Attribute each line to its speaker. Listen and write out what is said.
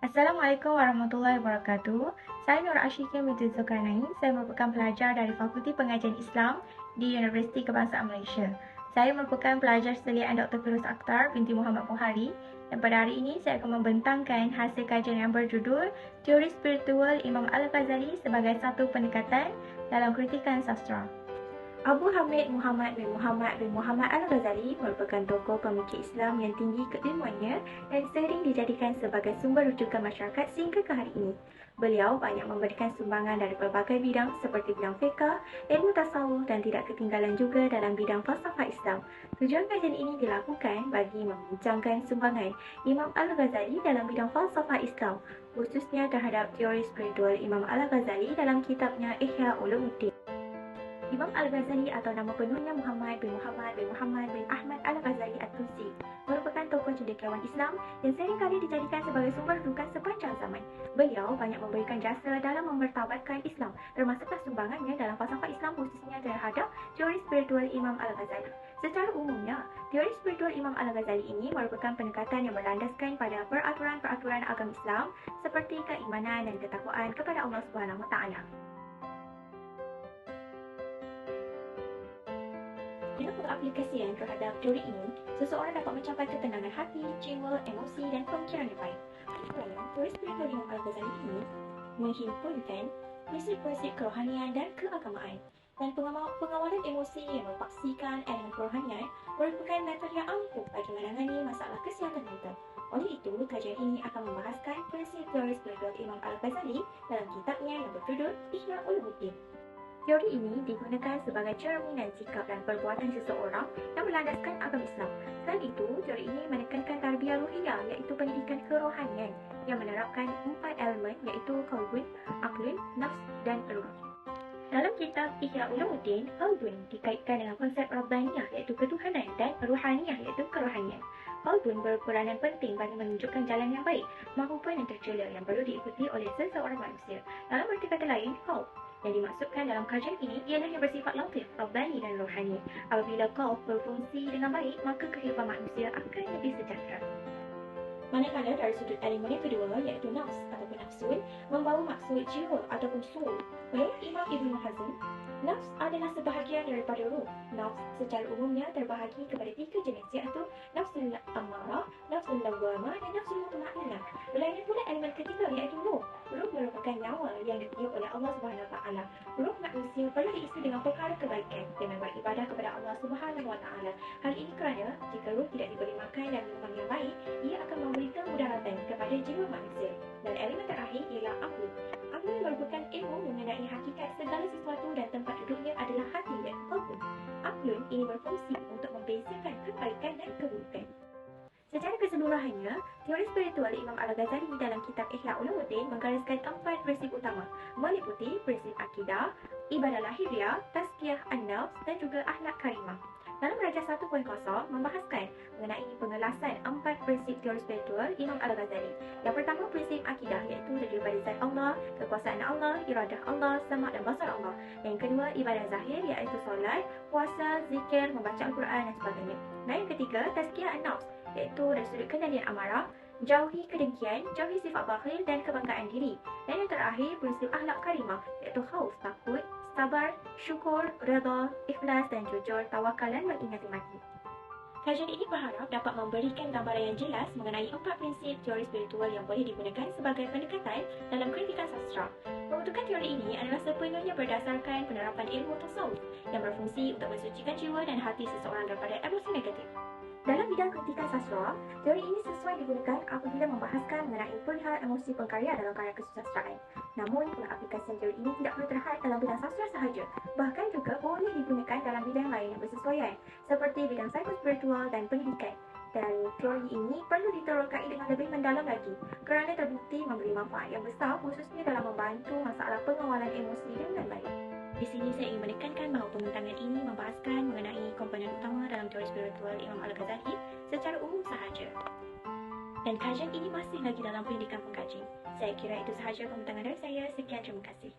Speaker 1: Assalamualaikum warahmatullahi wabarakatuh. Saya Nur Ashikin binti Zulkarnain. Saya merupakan pelajar dari Fakulti Pengajian Islam di Universiti Kebangsaan Malaysia. Saya merupakan pelajar seliaan Dr. Firuz Akhtar binti Muhammad Buhari, dan pada hari ini saya akan membentangkan hasil kajian yang berjudul Teori Spiritual Imam Al-Ghazali sebagai satu pendekatan dalam kritikan sastra. Abu Hamid Muhammad bin Muhammad Al-Ghazali merupakan tokoh pemikir Islam yang tinggi keilmuannya dan sering dijadikan sebagai sumber rujukan masyarakat sehingga ke hari ini. Beliau banyak memberikan sumbangan dari berbagai bidang seperti bidang fiqh, ilmu tasawuf dan tidak ketinggalan juga dalam bidang falsafah Islam. Tujuan kajian ini dilakukan bagi membincangkan sumbangan Imam Al-Ghazali dalam bidang falsafah Islam, khususnya terhadap teori spiritual Imam Al-Ghazali dalam kitabnya Ihya Ulumuddin. Imam Al-Ghazali atau nama penuhnya Muhammad bin Ahmad Al-Ghazali At-Tusi merupakan tokoh cendekiawan Islam yang seringkali dijadikan sebagai sumber rujukan sepanjang zaman. Beliau banyak memberikan jasa dalam memertabatkan Islam, termasuklah sumbangannya dalam falsafah Islam khususnya terhadap teori spiritual Imam Al-Ghazali. Secara umumnya, teori spiritual Imam Al-Ghazali ini merupakan pendekatan yang berlandaskan pada peraturan-peraturan agama Islam seperti keimanan dan ketakwaan kepada Allah Subhanahu Wa Taala. Dengan pengaplikasian terhadap teori ini, seseorang dapat mencapai ketenangan hati, jiwa, emosi dan pemikiran yang baik. Kerana teori spiritual Imam Al-Ghazali ini menghimpunkan prinsip-prinsip kerohanian dan keagamaan, dan pengawalan emosi yang mempaksikan elemen kerohanian merupakan metode yang ampuh bagi menangani masalah kesihatan mental. Oleh itu, kajian ini akan membahaskan prinsip teori spiritual Imam Al-Ghazali dalam kitabnya yang berjudul Ihya Ulumuddin. Teori ini digunakan sebagai cerminan sikap dan perbuatan seseorang yang berlandaskan agama Islam. Selain itu, teori ini menekankan tarbiyah ruhiyah, iaitu pendidikan kerohanian yang menerapkan 4 elemen iaitu qalbun, aqlun, nafs dan ruh. Dalam kitab Ihya Ulumuddin, qalbun dikaitkan dengan konsep Rabbaniyah iaitu ketuhanan dan ruhaniyah iaitu kerohanian. Qalbun berperanan penting bagi menunjukkan jalan yang baik maupun yang tercela yang perlu diikuti oleh seseorang manusia. Dalam arti kata lain, qalb yang dimaksudkan dalam kajian ini ialah yang bersifat latif, rabbani dan rohani. Apabila qalb berfungsi dengan baik, maka kehidupan manusia akan lebih sejahtera. Manakala dari sudut elemen yang kedua iaitu nafs ataupun nafsun membawa maksud jiwa ataupun soul. Menurut Imam Ibn Hazm, nafs adalah sebahagian daripada ruh. Nafs secara umumnya terbahagi kepada 3 jenis iaitu nafsul ammarah, nafsul lawwamah dan nafsul mutmainnah. Berlainan pula elemen ketiga iaitu ruh. Ruh merupakan nyawa yang ditiup oleh Allah Subhanahu Wa Taala. Ruh manusia perlu diisi dengan perkara kebaikan dengan beribadah kepada Allah Subhanahu Wa Taala. Hal ini kerana jika ruh tidak diberi makan dan minuman yang baik, ia akan memberikan mudaratan kepada jiwa manusia. Dan elemen terakhir ialah aql. Aql merupakan ilmu mengenai hakikat segala sesuatu dan tempat duduknya adalah hati dan qalb. Aqlun ini berfungsi untuk membezakan kebaikan dan keburukan. Secara keseluruhannya, teori spiritual Imam Al-Ghazali dalam kitab Ihya Ulumuddin menggariskan 4 prinsip utama, meliputi prinsip akidah, ibadah lahiriah, tazkiyah an-nafs dan juga akhlak karimah. Dalam Raja 1.0 membahaskan mengenai pengelasan 4 prinsip teori spiritual Imam Al-Ghazali. Yang pertama, prinsip akidah iaitu terdiri pada zat Allah, kekuasaan Allah, iradah Allah, sama' dan basar Allah. Yang kedua, ibadah zahir iaitu solat, puasa, zikir, membaca Al-Quran dan sebagainya. Dan yang ketiga, tazkiyah an-nafs iaitu dari sudut kendalian amarah, jauhi kedengkian, jauhi sifat bakhil dan kebanggaan diri. Dan yang terakhir, prinsip akhlak karimah iaitu khauf, takut, sabar, syukur, redha, ikhlas dan jujur, tawakal dan mengingati mati. Kajian ini berharap dapat memberikan gambaran yang jelas mengenai 4 prinsip teori spiritual yang boleh digunakan sebagai pendekatan dalam kritikan sastra. Pembentukan teori ini adalah sepenuhnya berdasarkan penerapan ilmu tasawuf yang berfungsi untuk mensucikan jiwa dan hati seseorang daripada emosi negatif. Dalam bidang kritikan sastra, teori ini sesuai digunakan apabila membahaskan mengenai perihal emosi pengkarya dalam karya kesusastraan. Namun, pengaplikasian teori ini tidak perlu terhad dalam bidang sastra sahaja, bahkan juga boleh digunakan dalam bidang lain yang bersesuaian, seperti bidang psikospiritual dan pendidikan. Dan teori ini perlu diterokai dengan lebih mendalam lagi kerana terbukti memberi manfaat yang besar khususnya dalam membantu masalah pengawalan emosi dengan baik. Di sini saya ingin menekankan bahawa pembentangan ini membahaskan mengenai komponen utama dalam teori spiritual Imam Al-Ghazali secara umum sahaja. Dan kajian ini masih lagi dalam pendidikan pengkaji. Saya kira itu sahaja pembentangan dari saya. Sekian, terima kasih.